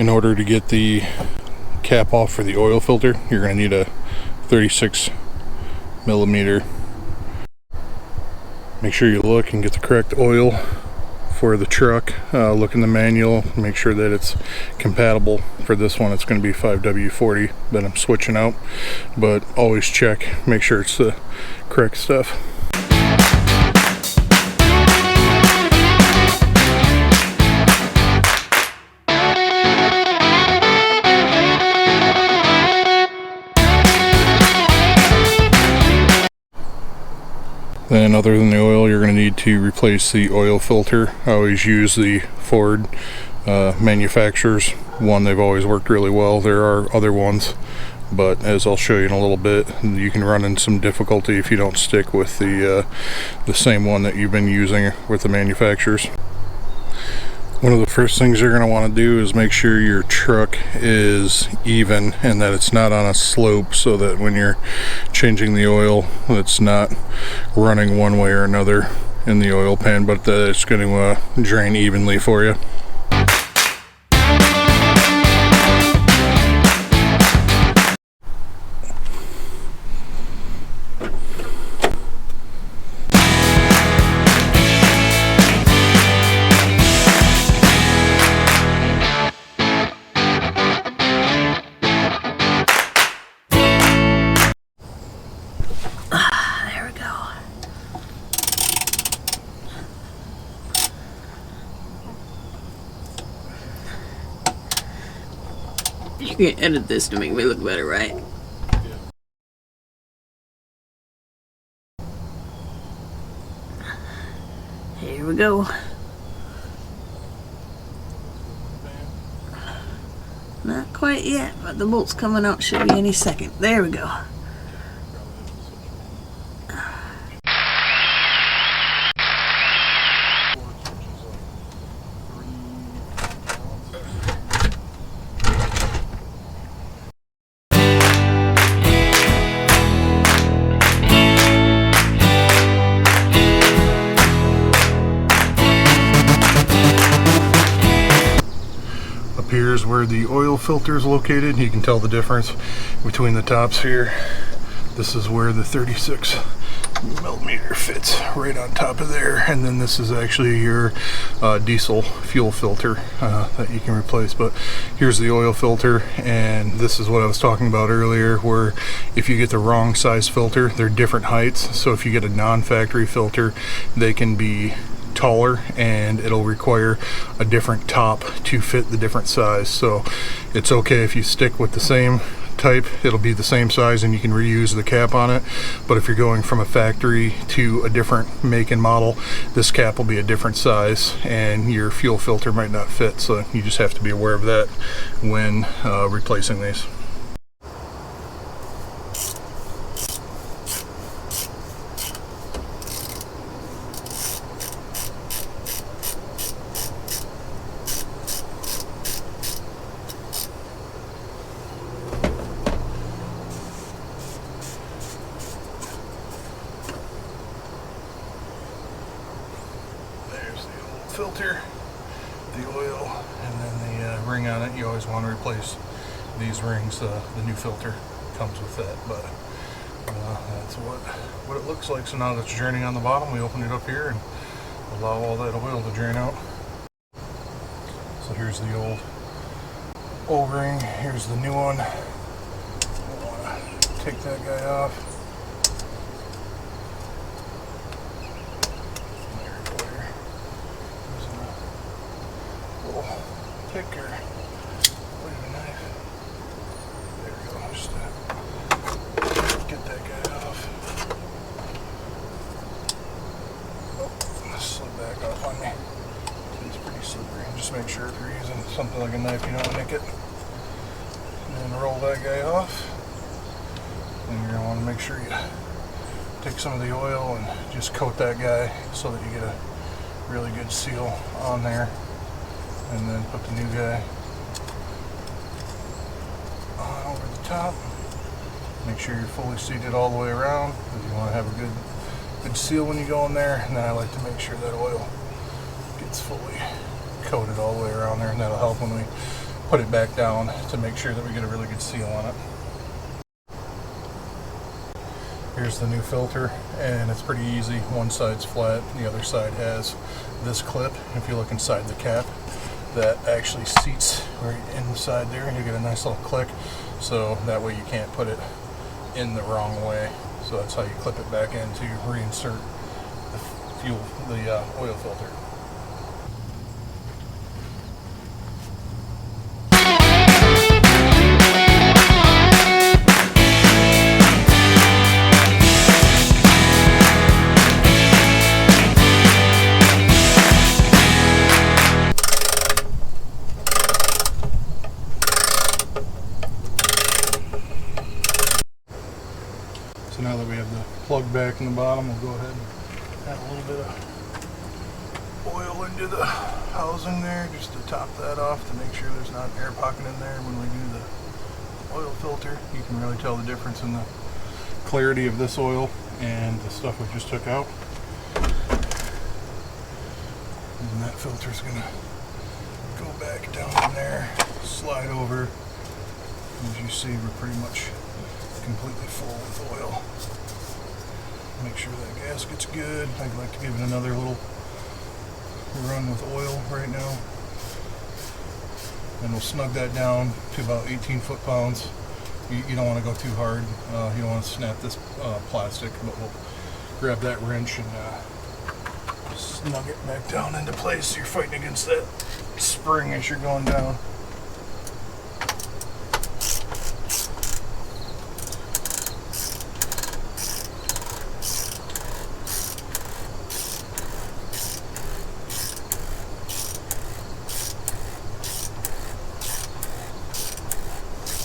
In order to get the cap off for the oil filter, you're going to need a 36 millimeter. Make sure you look and get the correct oil for the truck. Look in the manual, make sure that it's compatible. For this one it's going to be 5W40 that I'm switching out, but always check, make sure it's the correct stuff. Then other than the oil, you're going to need to replace the oil filter. I always use the Ford manufacturer's one. They've always worked really well. There are other ones, but as I'll show you in a little bit, you can run into some difficulty if you don't stick with the same one that you've been using with the manufacturers. One of the first things you're going to want to do is make sure your truck is even and that it's not on a slope, so that when you're changing the oil, it's not running one way or another in the oil pan, but that it's going to drain evenly for you. You can edit this to make me look better, right? Here we go. Not quite yet, but the bolt's coming out, should be any second. There we go. Here's where the oil filter is located. You can tell the difference between the tops here. This is where the 36 millimeter fits right on top of there, and then this is actually your diesel fuel filter that you can replace. But here's the oil filter, and this is what I was talking about earlier, where if you get the wrong size filter, they're different heights. So if you get a non-factory filter, they can be taller and it'll require a different top to fit the different size. So it's okay if you stick with the same type, it'll be the same size and you can reuse the cap on it. But if you're going from a factory to a different make and model, this cap will be a different size and your fuel filter might not fit. So you just have to be aware of that when replacing these. Filter, the oil, and then the ring on it. You always want to replace these rings. The new filter comes with that, but that's what it looks like. So now that it's draining on the bottom, we open it up here and allow all that oil to drain out. So here's the old O-ring, here's the new one. I want to take that guy off. Picker with a knife. There we go. Just get that guy off. Oh, slid back off on me. It's pretty slippery. Just make sure if you're using something like a knife, you don't nick it. And then roll that guy off. And you're going to want to make sure you take some of the oil and just coat that guy so that you get a really good seal on there. And then put the new guy on over the top. Make sure you're fully seated all the way around, because you want to have a good seal when you go in there. And then I like to make sure that oil gets fully coated all the way around there, and that'll help when we put it back down to make sure that we get a really good seal on it. Here's the new filter, and it's pretty easy. One side's flat, the other side has this clip. If you look inside the cap, that actually seats right inside there, and you get a nice little click, so that way you can't put it in the wrong way. So that's how you clip it back in to reinsert the oil filter. So now that we have the plug back in the bottom, we'll go ahead and add a little bit of oil into the housing there just to top that off to make sure there's not an air pocket in there. When we do the oil filter, you can really tell the difference in the clarity of this oil and the stuff we just took out. And that filter's gonna go back down in there, slide over. As you see, we're pretty much completely full with oil. Make sure that gasket's good. I'd like to give it another little run with oil right now. And we'll snug that down to about 18 foot-pounds. You don't want to go too hard. You don't want to snap this plastic, but we'll grab that wrench and snug it back down into place so you're fighting against that spring as you're going down.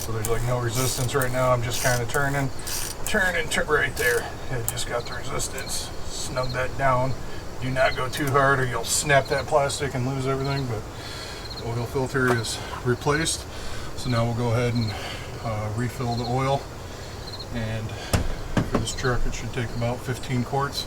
So there's like no resistance right now. I'm just kind of turning right there. It just got the resistance. Snug that down. Do not go too hard or you'll snap that plastic and lose everything, but the oil filter is replaced. So now we'll go ahead and refill the oil. And for this truck, it should take about 15 quarts.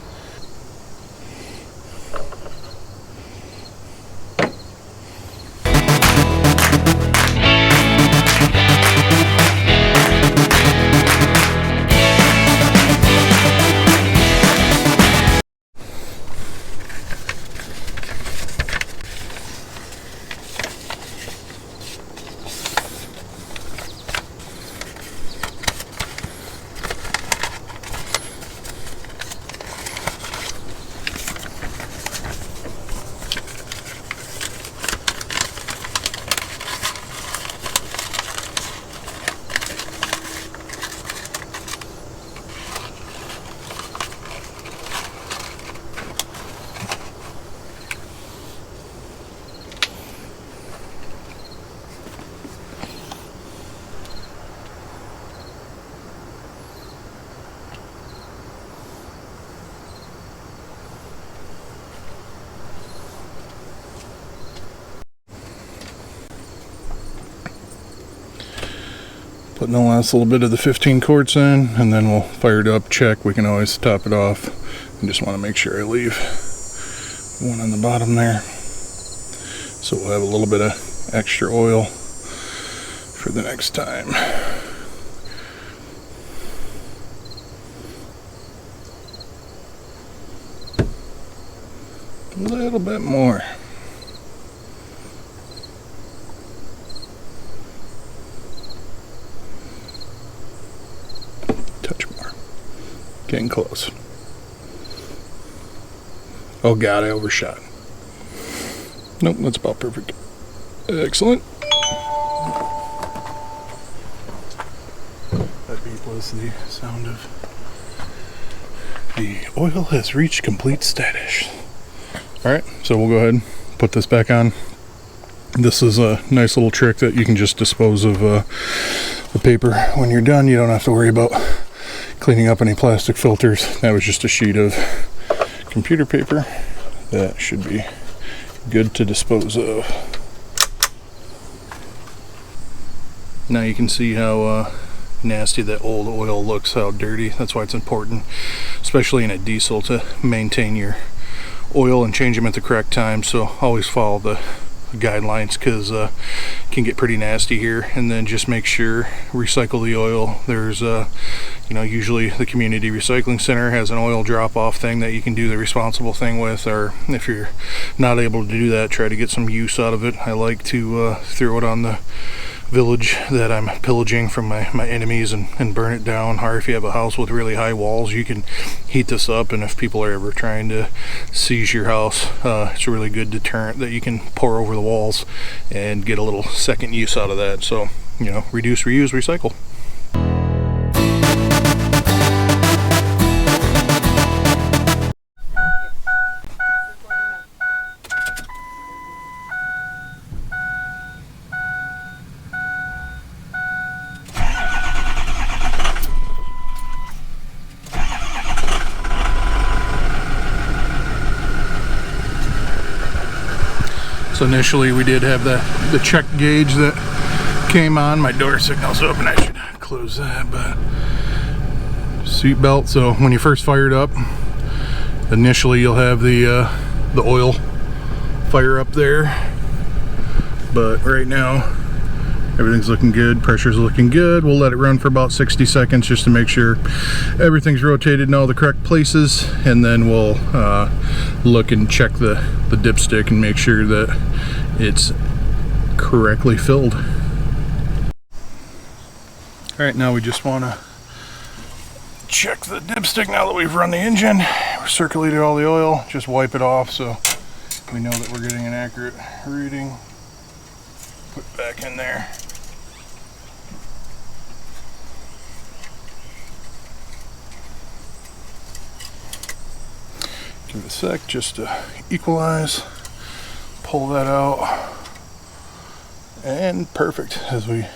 Putting the last little bit of the 15 quarts in, and then we'll fire it up, check. We can always top it off. I just want to make sure I leave one on the bottom there. So we'll have a little bit of extra oil for the next time. A little bit more. Getting close. Oh God, I overshot. Nope, that's about perfect. Excellent. That beep was the sound of the oil has reached complete status. Alright, so we'll go ahead and put this back on. This is a nice little trick that you can just dispose of the paper when you're done. You don't have to worry about cleaning up any plastic filters. That was just a sheet of computer paper. That should be good to dispose of. Now you can see how nasty that old oil looks, how dirty. That's why it's important, especially in a diesel, to maintain your oil and change them at the correct time. So always follow the guidelines, because it can get pretty nasty here. And then just make sure, recycle the oil. There's you know, usually the community recycling center has an oil drop-off thing that you can do the responsible thing with, or if you're not able to do that, try to get some use out of it. I like to throw it on the village that I'm pillaging from my enemies and burn it down. Or if you have a house with really high walls, you can heat this up, and if people are ever trying to seize your house, it's a really good deterrent that you can pour over the walls and get a little second use out of that. So, you know, reduce, reuse, recycle. So initially we did have the check gauge that came on. My door signal's open, I should close that, but seat belt. So when you first fire it up, initially you'll have the oil fire up there, but right now everything's looking good, pressure's looking good. We'll let it run for about 60 seconds just to make sure everything's rotated in all the correct places, and then we'll look and check the dipstick and make sure that it's correctly filled. Alright, now we just want to check the dipstick now that we've run the engine. We've circulated all the oil, just wipe it off so we know that we're getting an accurate reading. Put it back in there. Give it a sec just to equalize. Pull that out. And perfect. As we, I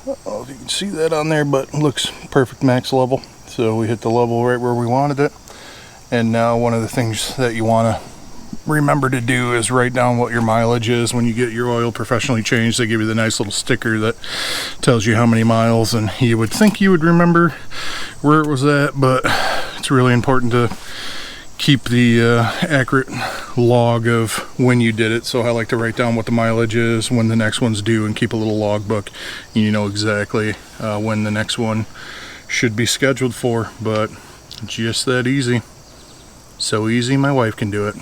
don't know if you can see that on there, but it looks perfect max level. So we hit the level right where we wanted it. And now one of the things that you want to remember to do is write down what your mileage is when you get your oil professionally changed. They give you the nice little sticker that tells you how many miles, and you would think you would remember where it was at, but it's really important to keep the accurate log of when you did it. So I like to write down what the mileage is, when the next one's due, and keep a little log book, and you know exactly when the next one should be scheduled for. But just that easy. So easy my wife can do it.